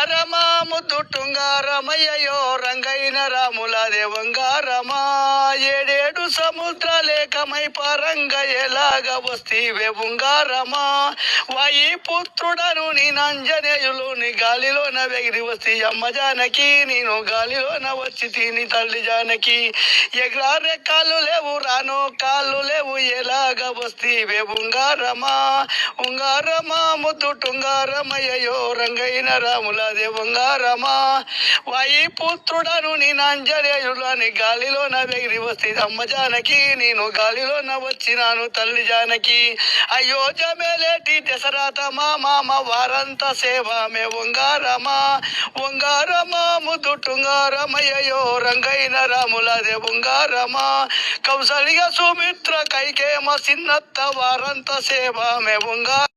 రమా ముద్దు టుంగారమయ్యో రంగైన రాములదే వంగారమా ఏడేడు సముద్రాలేకమై పరంగ ఎలాగ వస్తీవే ఉంగారమా వాయి పుత్రుడను నీ నంజనేయులు నీ గాలిలోన వెగిరి వస్తీ అమ్మ జానకి నేను గాలిలోన వచ్చి తిని తల్లి జానకి ఎగరా రెక్కలు లేవు రాను కాళ్ళు లేవు ఎలాగ వస్తీవే ఉంగారమా ఉంగారమా ముద్దు టుంగారమయ్యో రంగైన రాములదే వంగారమా వాయి పుత్రుడను నీ నంజనేయులని గాలిలోన వెగిరి వస్తే అమ్మ జానకి నేను గాలిలోన వచ్చినాను తల్లి జానకి అయ్యో జమేలేటి దశరథ మా మామ వారంత సేవ మే వంగారమా వంగారమా ముద్దు టుంగారమయ్యో రంగైన రాములదే వంగారమా కౌసల్య సుమిత్ర కైకేమ సిన్నత్త వారంత సేవ మే వంగార